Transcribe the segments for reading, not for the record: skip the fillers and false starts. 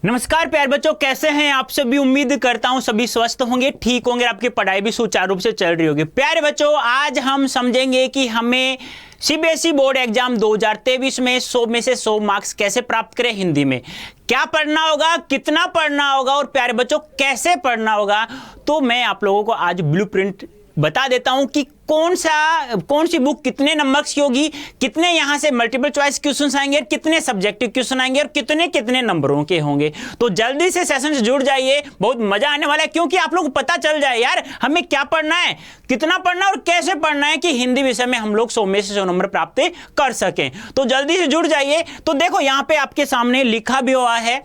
नमस्कार प्यारे बच्चों, कैसे हैं आप सभी। उम्मीद करता हूं सभी स्वस्थ होंगे, ठीक होंगे, आपकी पढ़ाई भी सुचारू रूप से चल रही होगी। प्यारे बच्चों, आज हम समझेंगे कि हमें सीबीएसई बोर्ड एग्जाम 2023 में 100 में से 100 मार्क्स कैसे प्राप्त करें। हिंदी में क्या पढ़ना होगा, कितना पढ़ना होगा और प्यारे बच्चों कैसे पढ़ना होगा। तो मैं आप लोगों को आज ब्लूप्रिंट बता देता हूं कि कौन सी बुक कितने नंबर्स की होगी, कितने यहां से मल्टीपल चॉइस क्वेश्चंस आएंगे, कितने सब्जेक्टिव क्वेश्चन आएंगे और कितने कितने नंबरों के होंगे। तो जल्दी से सेशन से जुड़ जाइए, बहुत मजा आने वाला है, क्योंकि आप लोग को पता चल जाए यार हमें क्या पढ़ना है, कितना पढ़ना है और कैसे पढ़ना है कि हिंदी विषय में हम लोग 100 में से 100 नंबर प्राप्त कर सकें। तो जल्दी से जुड़ जाइए। तो देखो यहां पे आपके सामने लिखा भी हुआ है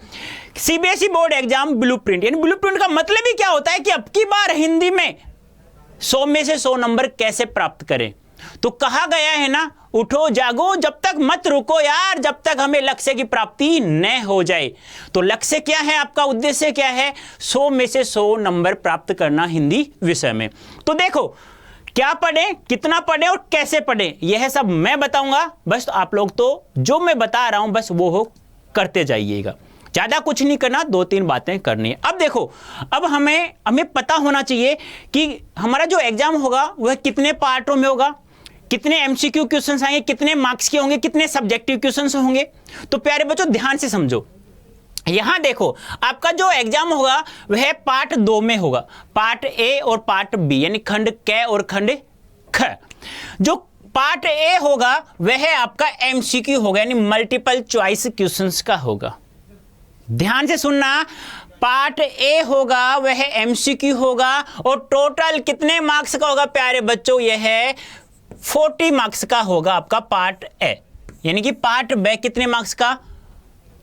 सीबीएसई बोर्ड एग्जाम ब्लूप्रिंट। यानी ब्लूप्रिंट का मतलब ही क्या होता है कि अब की बार हिंदी में 100 में से 100 नंबर कैसे प्राप्त करें। तो कहा गया है ना, उठो जागो जब तक मत रुको यार, जब तक हमें लक्ष्य की प्राप्ति न हो जाए। तो लक्ष्य क्या है, आपका उद्देश्य क्या है? 100 में से 100 नंबर प्राप्त करना हिंदी विषय में। तो देखो क्या पढ़ें, कितना पढ़ें और कैसे पढ़ें, यह सब मैं बताऊंगा। बस आप लोग तो जो मैं बता रहा हूं बस वो करते जाइएगा, ज्यादा कुछ नहीं करना, 2-3 बातें करनी है। अब देखो, अब हमें पता होना चाहिए कि हमारा जो एग्जाम होगा वह कितने पार्टों में होगा, कितने एमसीक्यू क्वेश्चंस आएंगे, कितने मार्क्स के होंगे, कितने सब्जेक्टिव क्वेश्चंस होंगे। तो प्यारे बच्चों ध्यान से समझो। यहां देखो आपका जो एग्जाम होगा वह पार्ट 2 में होगा, पार्ट ए और पार्ट बी, यानी खंड क और खंड ख। जो पार्ट ए होगा वह आपका एमसीक्यू होगा, यानी मल्टीपल चॉइस क्वेश्चंस का होगा। ध्यान से सुनना, पार्ट ए होगा वह एमसीक्यू होगा और टोटल कितने मार्क्स का होगा प्यारे बच्चों? यह 40 मार्क्स का होगा आपका पार्ट ए। यानी कि पार्ट बी कितने मार्क्स का?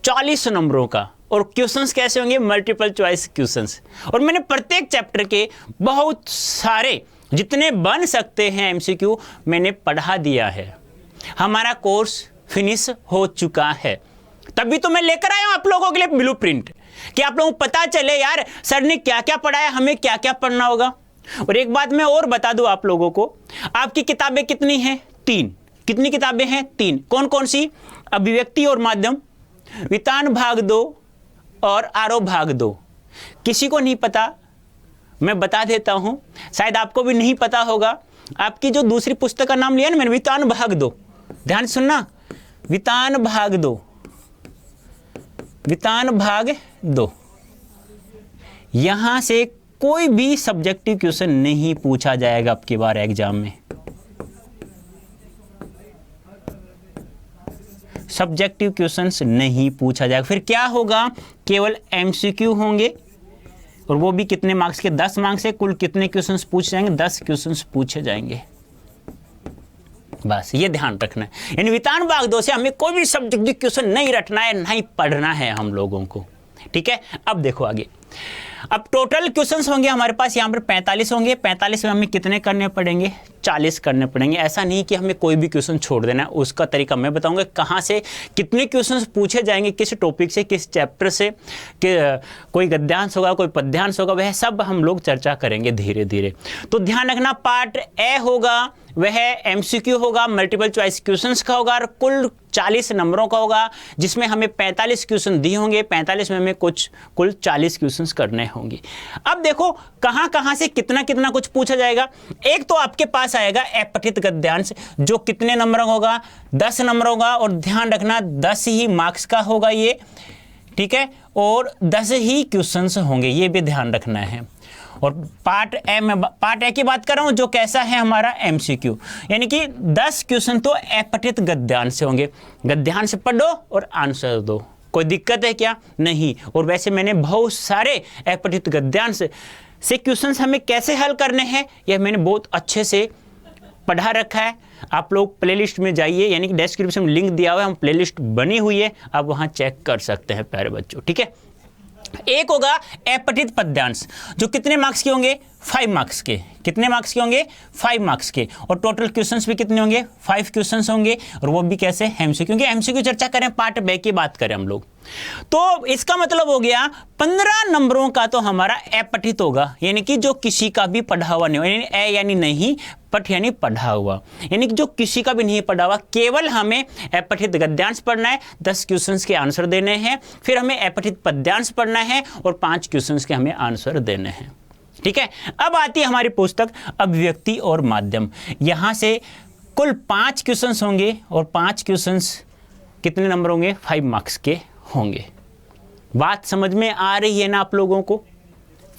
40 नंबरों का। और क्वेश्चंस कैसे होंगे? Multiple choice questions. और मैंने प्रत्येक चैप्टर के बहुत सारे जितने बन सकते हैं एमसीक्यू मैंने पढ़ा दिया है। हमारा कोर्स फिनिश हो चुका है, तभी तो मैं लेकर आया हूं आप लोगों के लिए ब्लूप्रिंट, कि आप लोगों को पता चले यार सर ने क्या क्या पढ़ाया, हमें क्या क्या पढ़ना होगा। और एक बात मैं और बता दूं आप लोगों को, आपकी किताबें कितनी हैं? 3। कितनी किताबें हैं? 3। कौन कौन सी? अभिव्यक्ति और माध्यम, वितान भाग 2 और आरोह भाग 2। किसी को नहीं पता, मैं बता देता हूं, शायद आपको भी नहीं पता होगा। आपकी जो दूसरी पुस्तक का नाम लिया ना मैंने, वितान भाग 2, ध्यान सुनना, वितान भाग 2, वितान भाग 2। यहां से कोई भी सब्जेक्टिव क्वेश्चन नहीं पूछा जाएगा अब की बार एग्जाम में। सब्जेक्टिव क्वेश्चंस नहीं पूछा जाएगा। फिर क्या होगा? केवल एमसीक्यू होंगे, और वो भी कितने मार्क्स के? 10 मार्क्स से कुल कितने क्वेश्चंस पूछे जाएंगे? 10 क्वेश्चंस पूछे जाएंगे। बस ये ध्यान रखना है। यानी वितान भाग 2 से हमें कोई भी सब्जेक्टिव क्वेश्चन नहीं रटना है, नहीं पढ़ना है हम लोगों को, ठीक है। अब देखो आगे, अब टोटल क्वेश्चंस होंगे हमारे पास यहाँ पर 45 होंगे। 45 में हमें कितने करने पड़ेंगे? 40 करने पड़ेंगे। ऐसा नहीं कि हमें कोई भी क्वेश्चन छोड़ देना है, उसका तरीका मैं बताऊंगा, कहाँ से कितने क्वेश्चंस पूछे जाएंगे, किस टॉपिक से, किस चैप्टर से, कोई गद्यांश होगा, कोई पद्यांश होगा, वह सब हम लोग चर्चा करेंगे धीरे धीरे। तो ध्यान रखना, पार्ट ए होगा वह एमसीक्यू होगा, मल्टीपल चॉइस क्वेश्चंस का होगा और कुल 40 नंबरों का होगा, जिसमें हमें 45 क्वेश्चन दिए होंगे। 45 में हमें कुल 40 क्वेश्चंस करने होंगे। अब देखो कहां कहां से कितना कितना कुछ पूछा जाएगा। एक तो आपके पास आएगा अपठित गद्यांश, जो कितने नंबर होगा? 10 नंबर होगा। और ध्यान रखना 10 ही मार्क्स का होगा ये, ठीक है, और 10 ही क्वेश्चंस होंगे, ये भी ध्यान रखना है। और पार्ट ए की बात कर रहा हूं, जो कैसा है हमारा एमसीक्यू, यानी कि 10 क्वेश्चन तो अपठित गद्यांश से होंगे। गद्यांश से पढ़ो और आंसर दो, कोई दिक्कत है क्या? नहीं। और वैसे मैंने बहुत सारे अपठित गद्यांश से क्वेश्चंस हमें कैसे हल करने हैं यह मैंने बहुत अच्छे से पढ़ा रखा है। आप लोग प्लेलिस्ट में जाइए, यानी कि डिस्क्रिप्शन में लिंक दिया हुआ है, हम प्लेलिस्ट बनी हुई है, आप वहां चेक कर सकते हैं प्यारे बच्चों, ठीक है। एक होगा अपठित पद्यांश, जो कितने मार्क्स के होंगे? 5 मार्क्स के। कितने मार्क्स के होंगे? 5 मार्क्स के। और टोटल क्वेश्चंस भी कितने होंगे? 5 क्वेश्चंस होंगे। और वो भी कैसे? एमसीक्यू। क्योंकि एमसीक्यू चर्चा करें, पार्ट बी की बात करें हम लोग, तो इसका मतलब हो गया 15 नंबरों का तो हमारा अपठित होगा, यानी कि जो किसी का भी पढ़ा हुआ नहीं हो, यानी ए यानी नहीं, अपठ यानी पढ़ा हुआ, यानी कि जो किसी का भी नहीं पढ़ा हुआ, केवल हमें अपठित गद्यांश पढ़ना है, 10 क्वेश्चंस के आंसर देने हैं, फिर हमें अपठित पद्यांश पढ़ना है और 5 क्वेश्चंस के हमें आंसर देने हैं। ठीक है, अब आती है हमारी पुस्तक अभिव्यक्ति और माध्यम। यहां से कुल 5 क्वेश्चंस होंगे और 5 क्वेश्चंस कितने नंबर होंगे? 5 मार्क्स के होंगे। बात समझ में आ रही है ना आप लोगों को?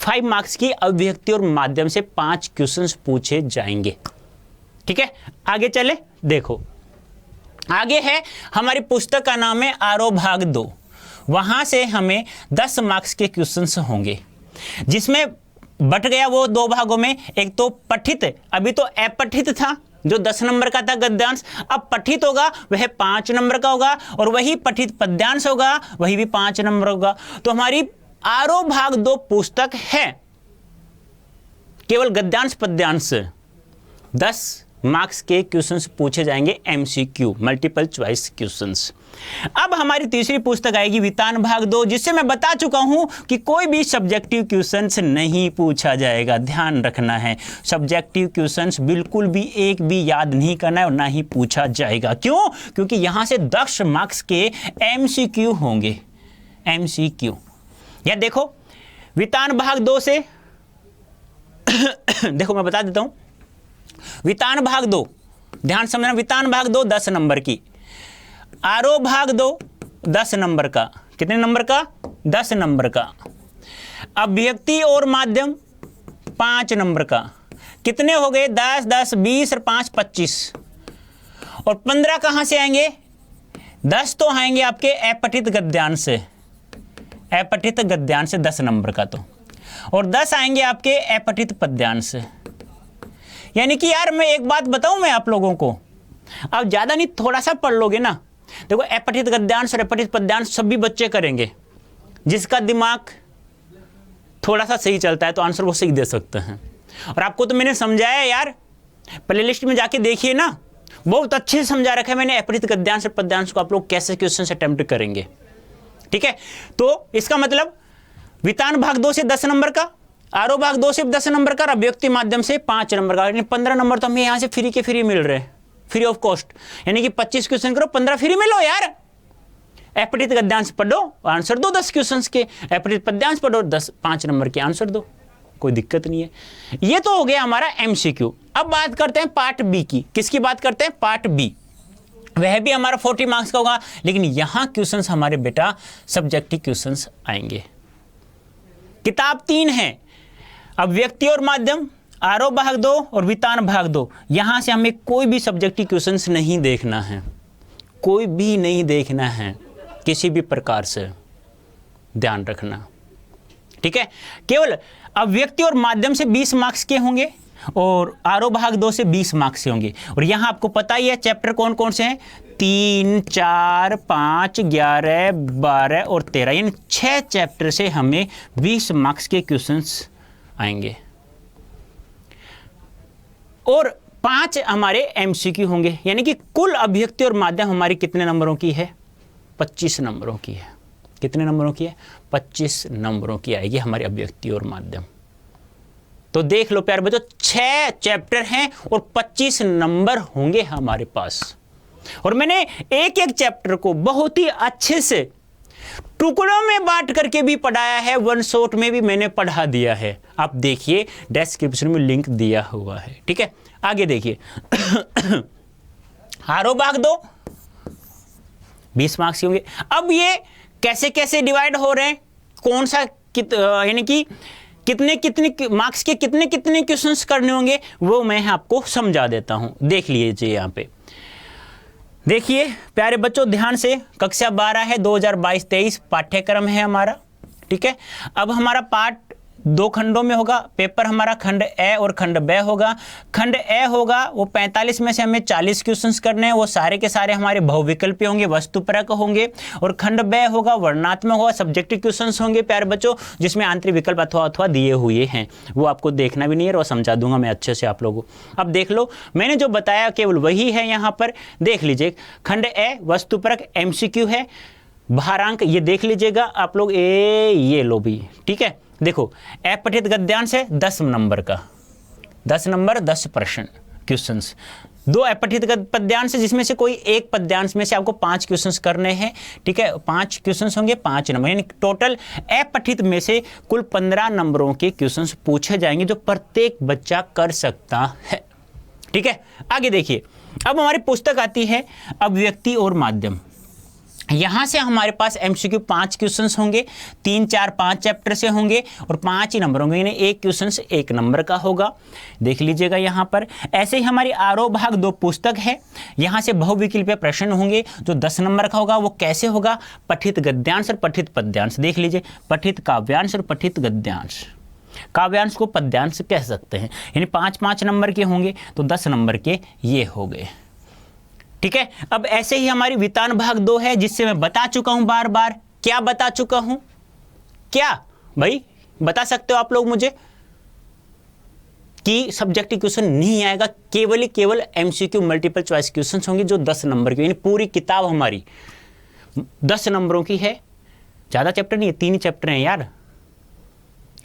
5 मार्क्स की अभिव्यक्ति और माध्यम से 5 क्वेश्चंस पूछे जाएंगे। ठीक है, आगे चले। देखो आगे है हमारी पुस्तक का नाम है आरोह भाग 2। वहां से हमें 10 मार्क्स के क्वेश्चंस होंगे, जिसमें बट गया वो 2 भागों में। एक तो पठित, अभी तो अपठित था जो 10 नंबर का था गद्यांश, अब पठित होगा वह 5 नंबर का होगा, और वही पठित पद्यांश होगा वही भी 5 नंबर होगा। तो हमारी आरोह भाग 2 पुस्तक है केवल गद्यांश पद्यांश 10 मार्क्स के क्वेश्चंस पूछे जाएंगे, MCQ मल्टीपल चॉइस क्वेश्चंस। अब हमारी तीसरी पुस्तक आएगी वितान भाग 2, जिससे मैं बता चुका हूं कि कोई भी सब्जेक्टिव क्वेश्चंस नहीं पूछा जाएगा। ध्यान रखना है, सब्जेक्टिव क्वेश्चंस बिल्कुल भी एक भी याद नहीं करना है और ना ही पूछा जाएगा। क्यों? क्योंकि यहां से 10 मार्क्स के MCQ होंगे, MCQ। या देखो वितान भाग 2 से देखो मैं बता देता हूं, वितान भाग 2 ध्यान समझना, वितान भाग 2 10 नंबर की, आरोह भाग 2 10 नंबर का। कितने नंबर का? 10 नंबर का। अभिव्यक्ति और माध्यम 5 नंबर का। कितने हो गए? 10 10 20 और 5 25, और 15 कहां से आएंगे? 10 तो आएंगे आपके अपठित गद्यांश से, अपठित गद्यांश से 10 नंबर का तो, और 10 आएंगे आपके अपठित पद्यांश से। यानी कि यार मैं एक बात बताऊं मैं आप लोगों को, अब ज्यादा नहीं थोड़ा सा पढ़ लोगे ना। देखो अपठित गद्यांश और अपठित पद्यांश सभी बच्चे करेंगे, जिसका दिमाग थोड़ा सा सही चलता है तो आंसर वो सही दे सकते हैं। और आपको तो मैंने समझाया यार, प्लेलिस्ट में जाके देखिए ना, बहुत अच्छे से समझा रखा है मैंने अपठित गद्यांश और पद्यांश को आप लोग कैसे क्वेश्चन अटेम्प्ट करेंगे। ठीक है, तो इसका मतलब वितान भाग 2 से 10 नंबर का, आरोह भाग 2 से 10 नंबर का, अभिव्यक्ति माध्यम से 5 नंबर का, यानी 15 नंबर तो हमें यहां से फ्री के फ्री मिल रहे हैं, फ्री ऑफ कॉस्ट। यानी कि 25 क्वेश्चन करो 15 फ्री में लो यार। अपठित गद्यांश पढ़ो, आंसर दो 10 क्वेश्चंस के, अपठित पद्यांश पढ़ो 5 नंबर के आंसर दो, कोई दिक्कत नहीं है। ये तो हो गया हमारा MCQ। अब बात करते हैं पार्ट बी की। किसकी बात करते हैं? Part B. वह भी हमारा 40 मार्क्स का होगा, लेकिन यहां क्वेश्चंस हमारे बेटा सब्जेक्टिव क्वेश्चंस आएंगे। किताब 3 है, अभिव्यक्ति और माध्यम, आरोह भाग 2 और वितान भाग 2। यहां से हमें कोई भी सब्जेक्टिव क्वेश्चंस नहीं देखना है, कोई भी नहीं देखना है किसी भी प्रकार से, ध्यान रखना। ठीक है, केवल अभिव्यक्ति और माध्यम से 20 मार्क्स के होंगे और आरोह भाग 2 से 20 मार्क्स के होंगे। और यहां आपको पता ही है चैप्टर कौन कौन से हैं? 3, 4, 5, 11, 12 और 13, यानी 6 चैप्टर से हमें 20 मार्क्स के क्वेश्चंस आएंगे और 5 हमारे MCQ होंगे। यानी कि कुल अभिव्यक्ति और माध्यम हमारी कितने नंबरों की है? 25 नंबरों की है। कितने नंबरों की है? 25 नंबरों की आएगी हमारी अभिव्यक्ति और माध्यम। तो देख लो प्यारे बच्चों, 6 चैप्टर हैं और 25 नंबर होंगे हमारे पास। और मैंने एक एक चैप्टर को बहुत ही अच्छे से टुकड़ों में बांट करके भी पढ़ाया है, वन शॉट में भी मैंने पढ़ा दिया है। आप देखिए डिस्क्रिप्शन में लिंक दिया हुआ है। ठीक है, आगे देखिए आरोह भाग 2 20 मार्क्स होंगे। अब ये कैसे कैसे डिवाइड हो रहे हैं, कौन सा यानी कि कितने कितने मार्क्स के कितने कितने क्वेश्चंस करने होंगे, वो मैं आपको समझा देता हूं। देख लीजिए यहाँ पे, देखिए प्यारे बच्चों ध्यान से, कक्षा 12 है, 2022-23 पाठ्यक्रम है हमारा। ठीक है, अब हमारा पार्ट 2 खंडों में होगा। पेपर हमारा खंड ए और खंड ब होगा। खंड ए होगा वो 45 में से हमें 40 क्वेश्चंस करने हैं, वो सारे के सारे हमारे बहुविकल्पी होंगे, वस्तुपरक होंगे। और खंड ब होगा वर्णनात्मक होगा, सब्जेक्टिव क्वेश्चंस होंगे प्यारे बच्चों, जिसमें आंतरिक विकल्प अथवा दिए हुए हैं। वो आपको देखना भी नहीं है और समझा दूंगा मैं अच्छे से आप लोगों को। अब देख लो, मैंने जो बताया केवल वही है यहाँ पर, देख लीजिए। खंड ए वस्तुपरक MCQ है, भारांक ये देख लीजिएगा आप लोग, ये लो भी। ठीक है, देखो अपठित गद्यांश है 10 नंबर का, 10 नंबर 10 प्रश्न। क्वेश्चंस, 2 अपठित पद्यांश जिसमें से कोई एक पद्यांश में से आपको 5 क्वेश्चंस करने हैं, ठीक है। 5 क्वेश्चंस होंगे, 5 नंबर, यानी टोटल अपठित में से कुल 15 नंबरों के क्वेश्चंस पूछे जाएंगे जो प्रत्येक बच्चा कर सकता है, ठीक है। आगे देखिए, अब हमारी पुस्तक आती है अभिव्यक्ति और माध्यम। यहां से हमारे पास एमसीक्यू 5 क्वेश्चंस होंगे, 3, 4, 5 चैप्टर से होंगे और 5 ही नंबर होंगे, यानी एक क्वेश्चन 1 नंबर का होगा। देख लीजिएगा यहां पर। ऐसे ही हमारी आरोह भाग 2 पुस्तक है, यहां से बहुविकल्पीय प्रश्न होंगे जो 10 नंबर का होगा। वो कैसे होगा? पठित गद्यांश और पठित पद्यांश। देख लीजिए, पठित काव्यांश और पठित गद्यांश। काव्यांश को पद्यांश कह सकते हैं, यानी 5-5 नंबर के होंगे, तो 10 नंबर के ये हो गए, ठीक है। अब ऐसे ही हमारी वितान भाग 2 है, जिससे मैं बता चुका हूं बार बार। क्या बता चुका हूं? क्या भाई बता सकते हो आप लोग मुझे कि सब्जेक्टिव क्वेश्चन नहीं आएगा, केवल एमसीक्यू मल्टीपल चॉइस क्वेश्चन होंगे जो 10 नंबर के, यानी पूरी किताब हमारी 10 नंबरों की है। ज्यादा चैप्टर नहीं है, 3 ही चैप्टर हैं यार,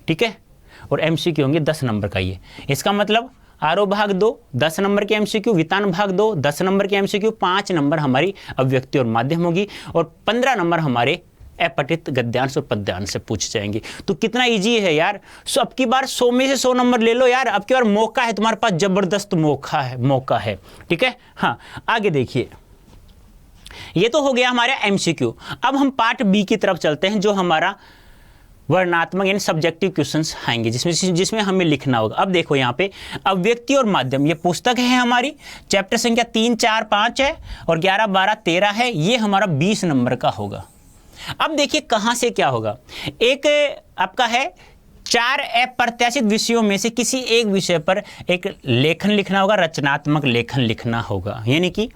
ठीक है। और एमसीक्यू होंगे 10 नंबर का। ये इसका मतलब आरोह भाग 2 10 नंबर के एमसीक्यू, वितान भाग 2 10 नंबर के एमसीक्यू, 5 नंबर हमारी अभिव्यक्ति और माध्यम होगी और 15 नंबर हमारे अपठित गद्यांश और पद्यांश से पूछे जाएंगे। तो कितना इजी है यार। सो अब की बार 100 में से 100 नंबर ले लो यार। अब की बार मौका है, तुम्हारे पास जबरदस्त मौका है, ठीक है। हाँ, आगे देखिए, ये तो हो गया हमारा एमसीक्यू। अब हम पार्ट बी की तरफ चलते हैं, जो हमारा वर्णात्मक यानी सब्जेक्टिव क्वेश्चंस आएंगे, जिसमें हमें लिखना होगा। अब देखो यहाँ पे अभिव्यक्ति और माध्यम, ये पुस्तक है हमारी, चैप्टर संख्या 3, 4, 5 है और 11, 12, 13 है। ये हमारा 20 नंबर का होगा। अब देखिए कहां से क्या होगा। एक आपका है 4 अप्रत्याशित विषयों में से किसी एक विषय पर एक लेखन लिखना होगा, रचनात्मक लेखन लिखना होगा। यानी कि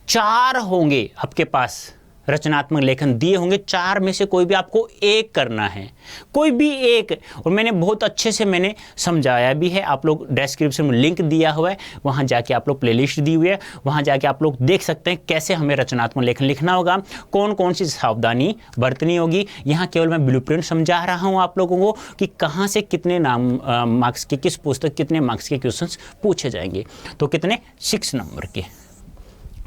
4 होंगे आपके पास रचनात्मक लेखन दिए होंगे, 4 में से कोई भी आपको एक करना है, कोई भी एक। और मैंने बहुत अच्छे से मैंने समझाया भी है, आप लोग डिस्क्रिप्शन में लिंक दिया हुआ है, वहाँ जाके आप लोग प्लेलिस्ट दी हुई है, वहाँ जाके आप लोग देख सकते हैं कैसे हमें रचनात्मक लेखन लिखना होगा, कौन कौन सी सावधानी बरतनी होगी। यहाँ केवल मैं ब्लूप्रिंट समझा रहा हूँ आप लोगों को कि कहाँ से कितने मार्क्स के, किस पुस्तक कितने मार्क्स के क्वेश्चन पूछे जाएंगे। तो कितने? 6 नंबर के,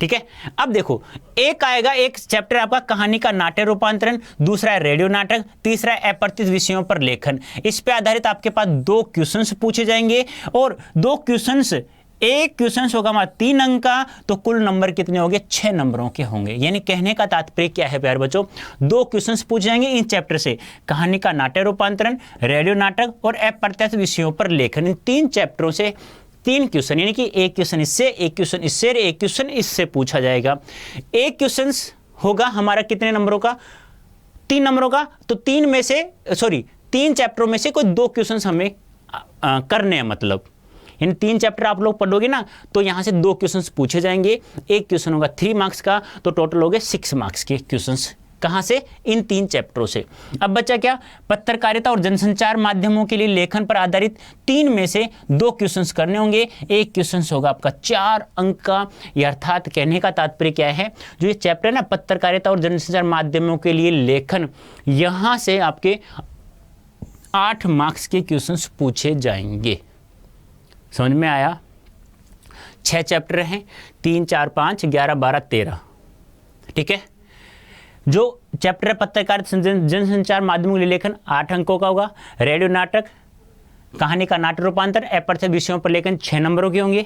ठीक है। अब देखो, एक आएगा, एक चैप्टर आपका कहानी का नाट्य रूपांतरण, दूसरा है रेडियो नाटक, तीसरा है अपरिचित विषयों पर लेखन। इस पे आधारित आपके पास 2 क्वेश्चंस पूछे जाएंगे और 2 क्वेश्चंस, एक क्वेश्चंस होगा हमारा 3 अंक का, तो कुल नंबर कितने होंगे? 6 नंबरों के होंगे। यानी कहने का तात्पर्य क्या है प्यारे बच्चों, 2 क्वेश्चंस पूछे जाएंगे इन चैप्टर से, कहानी का नाट्य रूपांतरण, रेडियो नाटक और अपरिचित विषयों पर लेखन। इन 3 चैप्टरों से 3 क्वेश्चन, यानी कि एक क्वेश्चन इससे, एक क्वेश्चन इससे, एक क्वेश्चन इससे पूछा जाएगा। एक क्वेश्चन होगा हमारा कितने नंबरों का? 3 नंबरों का। तो 3 चैप्टरों में से कोई 2 क्वेश्चन हमें करने हैं, मतलब यानी 3 चैप्टर आप लोग पढ़ोगे ना, तो यहां से 2 क्वेश्चन पूछे जाएंगे। एक क्वेश्चन होगा 3 मार्क्स का, तो टोटल हो गए 6 मार्क्स के क्वेश्चन। कहां से? इन 3 चैप्टरों से। अब बच्चा क्या? पत्रकारिता और जनसंचार माध्यमों के लिए लेखन पर आधारित 3 में से 2 क्वेश्चंस करने होंगे। एक क्वेश्चन होगा आपका 4 अंक का। अर्थात कहने का तात्पर्य क्या है, जो ये चैप्टर है ना, पत्रकारिता और जनसंचार माध्यमों के लिए लेखन, यहां से आपके 8 मार्क्स के क्वेश्चंस पूछे जाएंगे। समझ में आया? 6 चैप्टर हैं, 3, 4, 5, 11, 12, 13, ठीक है। जो चैप्टर है पत्रकारिता जनसंचार माध्यमों के लिए लेखन, 8 अंकों का होगा। रेडियो नाटक, कहानी का नाट्य रूपांतर, अपरिचित विषयों पर लेखन 6 नंबरों के होंगे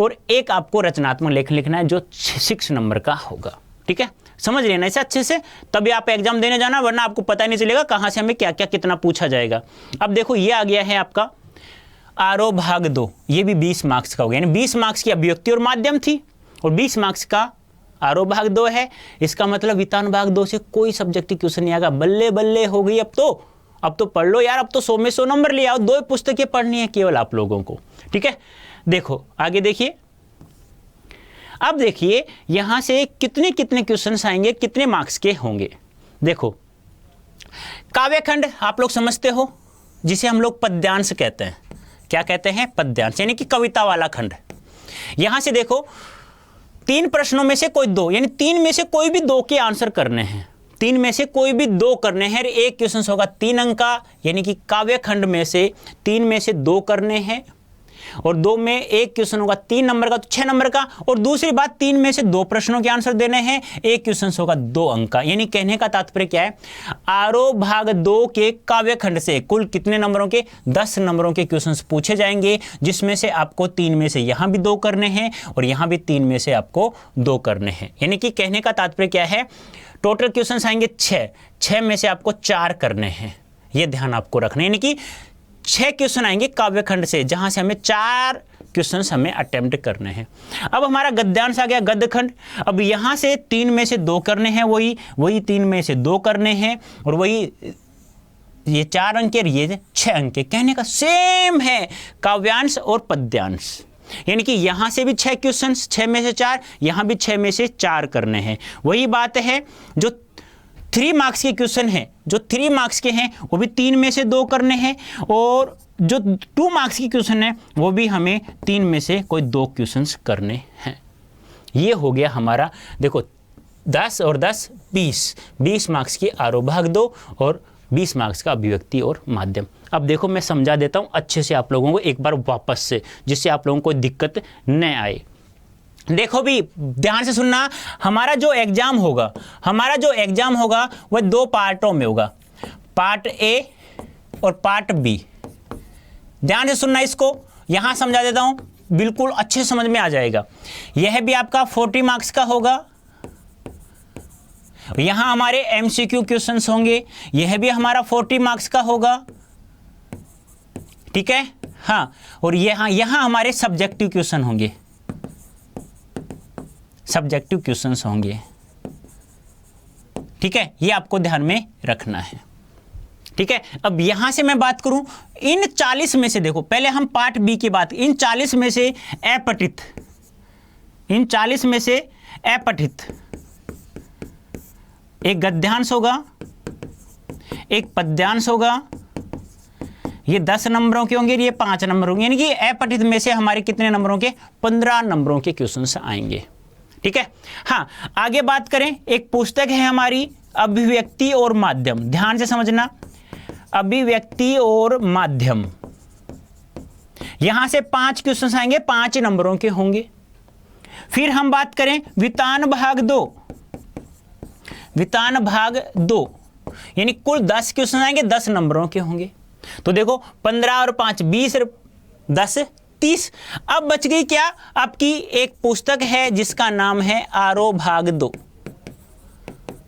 और एक आपको रचनात्मक लेखन लिखना है जो 6 नंबर का होगा, ठीक है। समझ लेना इसे अच्छे से, तभी आप एग्जाम देने जाना, वरना आपको पता नहीं चलेगा कहाँ से हमें क्या क्या कितना पूछा जाएगा। अब देखो, ये आ गया है आपका आरोह भाग 2, ये भी 20 मार्क्स का हो गया। यानी 20 मार्क्स की अभिव्यक्ति और माध्यम थी और 20 मार्क्स का आरोह भाग 2 है। इसका मतलब वितान भाग 2 से कोई सब्जेक्टिव क्वेश्चन नहीं आएगा। बल्ले बल्ले हो गई अब तो पढ़ लो यार, अब तो 100 में 100 नंबर ले आओ। 2 पुस्तकें पढ़नी है केवल आप लोगों को, ठीक है। देखो आगे देखिए, अब देखिए यहां से कितने कितने क्वेश्चंस आएंगे, कितने मार्क्स के होंगे। देखो, काव्यखंड आप लोग समझते हो, जिसे हम लोग पद्यांश कहते हैं। क्या कहते हैं? पद्यांश, यानी कि कविता वाला खंड। यहां से देखो, 3 प्रश्नों में से कोई 2, यानी 3 में से कोई भी 2 के आंसर करने हैं। 3 में से कोई भी 2 करने हैं। एक क्वेश्चन होगा 3 अंक का, यानी कि काव्य खंड में से 3 में से 2 करने हैं। और 2 में एक क्वेश्चन होगा 3 नंबर का तो 6 नंबर का। और दूसरी बात 3 में से 2 प्रश्नों के आंसर देने हैं, एक क्वेश्चन होगा 2 अंक का। यानी कहने का तात्पर्य क्या है, आरोह भाग 2 के काव्यखंड से कुल कितने नंबरों के, 10 नंबरों के क्वेश्चंस पूछे जाएंगे, जिसमें से आपको 3 में से यहां भी 2 करने हैं और यहां भी 3 में से आपको 2 करने हैं। यानी कि कहने का तात्पर्य क्या है, टोटल क्वेश्चंस आएंगे 6 में से आपको 4 करने हैं, यह ध्यान आपको रखना है। यानी कि 6 क्वेश्चन आएंगे काव्यखंड से, जहां से हमें 4 क्वेश्चंस हमें अटेम्प्ट करने हैं। अब हमारा गद्यांश आ गया गद्यखंड। अब यहां से 3 में से 2 करने हैं, वही 3 में से 2 करने हैं और वही ये 4 अंक और ये 6 अंक। कहने का सेम है काव्यांश और पद्यांश। यानी कि यहां से भी 6 क्वेश्चंस, 6 में से 4, यहां भी 6 में से 4 करने हैं। वही बात है, जो 3 मार्क्स के क्वेश्चन हैं, जो 3 मार्क्स के हैं वो भी 3 में से 2 करने हैं और जो 2 मार्क्स के क्वेश्चन हैं वो भी हमें 3 में से कोई 2 क्वेश्चंस करने हैं। ये हो गया हमारा, देखो 10 और 10 20 मार्क्स की आरोह भाग 2 और 20 मार्क्स का अभिव्यक्ति और माध्यम। अब देखो मैं समझा देता हूं अच्छे से आप लोगों को एक बार वापस से, जिससे आप लोगों को दिक्कत न आए। देखो भी ध्यान से सुनना, हमारा जो एग्जाम होगा वह 2 पार्टों में होगा, पार्ट ए और पार्ट बी। ध्यान से सुनना, इसको यहां समझा देता हूं, बिल्कुल अच्छे समझ में आ जाएगा। यह भी आपका 40 मार्क्स का होगा, यहां हमारे एमसीक्यू क्वेश्चंस होंगे, यह भी हमारा 40 मार्क्स का होगा, ठीक है। हाँ, और यहां हमारे सब्जेक्टिव क्वेश्चन होंगे, सब्जेक्टिव क्वेश्चंस होंगे, ठीक है। ये आपको ध्यान में रखना है, ठीक है। अब यहां से मैं बात करूं इन 40 में से, देखो पहले हम पार्ट बी की बात, इन 40 में से अपठित, इन 40 में से अपठित एक गद्यांश होगा, एक पद्यांश होगा, ये 10 नंबरों के होंगे, ये 5 नंबर होंगे। यानी कि अपठित में से हमारे कितने नंबरों के, 15 नंबरों के क्वेश्चंस आएंगे, ठीक है। हाँ, आगे बात करें, एक पुस्तक है हमारी अभिव्यक्ति और माध्यम। ध्यान से समझना, अभिव्यक्ति और माध्यम, यहां से 5 क्वेश्चंस आएंगे, 5 नंबरों के होंगे। फिर हम बात करें वितान भाग 2, वितान भाग 2 यानी कुल 10 क्वेश्चन आएंगे, 10 नंबरों के होंगे। तो देखो 15 और 5 20 और 10 30। अब बच गई क्या, आपकी एक पुस्तक है जिसका नाम है आरोह भाग 2,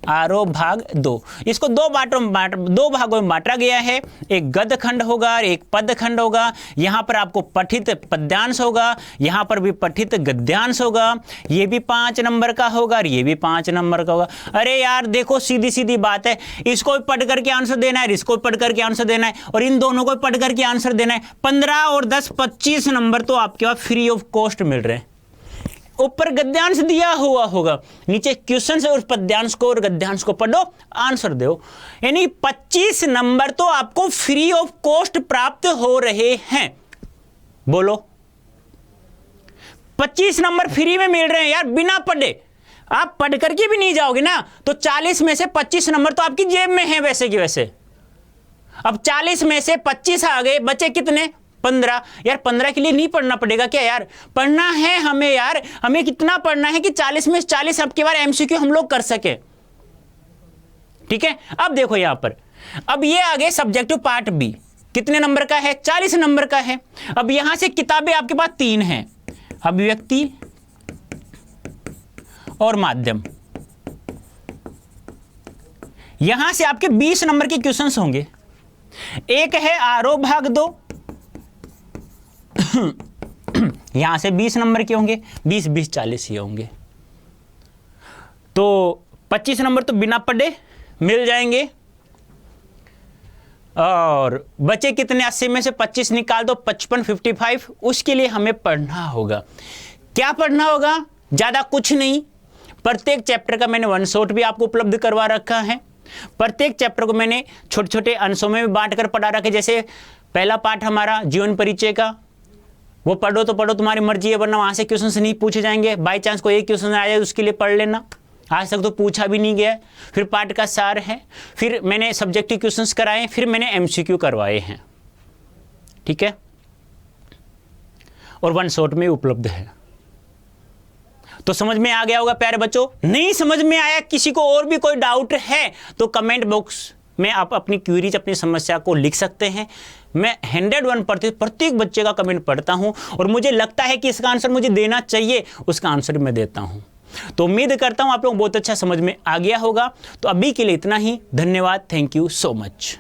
आरोह भाग 2। इसको 2 भागों में बांटा गया है, एक गद्य खंड होगा और एक पद्य खंड होगा। यहां पर आपको पठित पद्यांश होगा, यहां पर भी पठित गद्यांश होगा, ये भी 5 नंबर का होगा और ये भी 5 नंबर का होगा। अरे यार देखो सीधी सीधी बात है, इसको भी पढ़ करके आंसर देना है, इसको भी पढ़ करके आंसर देना है और इन दोनों को पढ़ करके आंसर देना है। 15 और 10 25 नंबर तो आपके पास फ्री ऑफ कॉस्ट मिल रहे हैं। ऊपर गद्यांश दिया हुआ होगा, नीचे क्वेश्चन से उस पद्यांश को और गद्यांश को पढ़ो, आंसर दो। यानी 25 नंबर तो आपको फ्री ऑफ कॉस्ट प्राप्त हो रहे हैं। बोलो 25 नंबर फ्री में मिल रहे हैं यार, बिना पढ़े। आप पढ़ करके भी नहीं जाओगे ना तो 40 में से 25 नंबर तो आपकी जेब में है वैसे की वैसे। अब 40 में से 25 आ गए, बचे कितने, 15। यार 15 के लिए नहीं पढ़ना पड़ेगा क्या यार, पढ़ना है हमें यार। हमें कितना पढ़ना है कि 40 में 40 अब की बार एमसीक्यू हम लोग कर सके, ठीक है। अब देखो यहां पर, अब ये आगे सब्जेक्टिव पार्ट बी कितने नंबर का है, 40 नंबर का है। अब यहां से किताबें आपके पास 3 हैं, अभिव्यक्ति और माध्यम। यहां से आपके 20 नंबर के क्वेश्चंस होंगे। एक है आरोह भाग 2, यहां से 20 नंबर के होंगे, 20 20 40 ही होंगे। तो 25 नंबर तो बिना पढ़े मिल जाएंगे। और बचे कितने, 80 में से 25 निकाल दो, 55 55। उसके लिए हमें पढ़ना होगा। क्या पढ़ना होगा, ज्यादा कुछ नहीं। प्रत्येक चैप्टर का मैंने वन शॉट भी आपको उपलब्ध करवा रखा है। प्रत्येक चैप्टर को मैंने छोटे छोटे अंशों में बांट कर पढ़ा रखा है। जैसे पहला पार्ट हमारा जीवन परिचय का, वो पढ़ो तो पढ़ो, तुम्हारी मर्जी है, वरना वहां से क्वेश्चन से नहीं पूछे जाएंगे। बाई चांस कोई एक क्वेश्चन आ जाए उसके लिए पढ़ लेना, आज तक तो पूछा भी नहीं गया। फिर पार्ट का सार है, फिर मैंने सब्जेक्टिव क्वेश्चंस कराए, फिर मैंने एमसीक्यू करवाए हैं, ठीक है। और वन शॉट में उपलब्ध है। तो समझ में आ गया होगा प्यारे बच्चों। नहीं समझ में आया, किसी को और भी कोई डाउट है तो कमेंट बॉक्स में आप अपनी क्वेरीज, अपनी समस्या को लिख सकते हैं। मैं 101% प्रत्येक बच्चे का कमेंट पढ़ता हूं और मुझे लगता है कि इसका आंसर मुझे देना चाहिए, उसका आंसर मैं देता हूं। तो उम्मीद करता हूं आप लोग बहुत अच्छा समझ में आ गया होगा। तो अभी के लिए इतना ही, धन्यवाद, थैंक यू सो मच।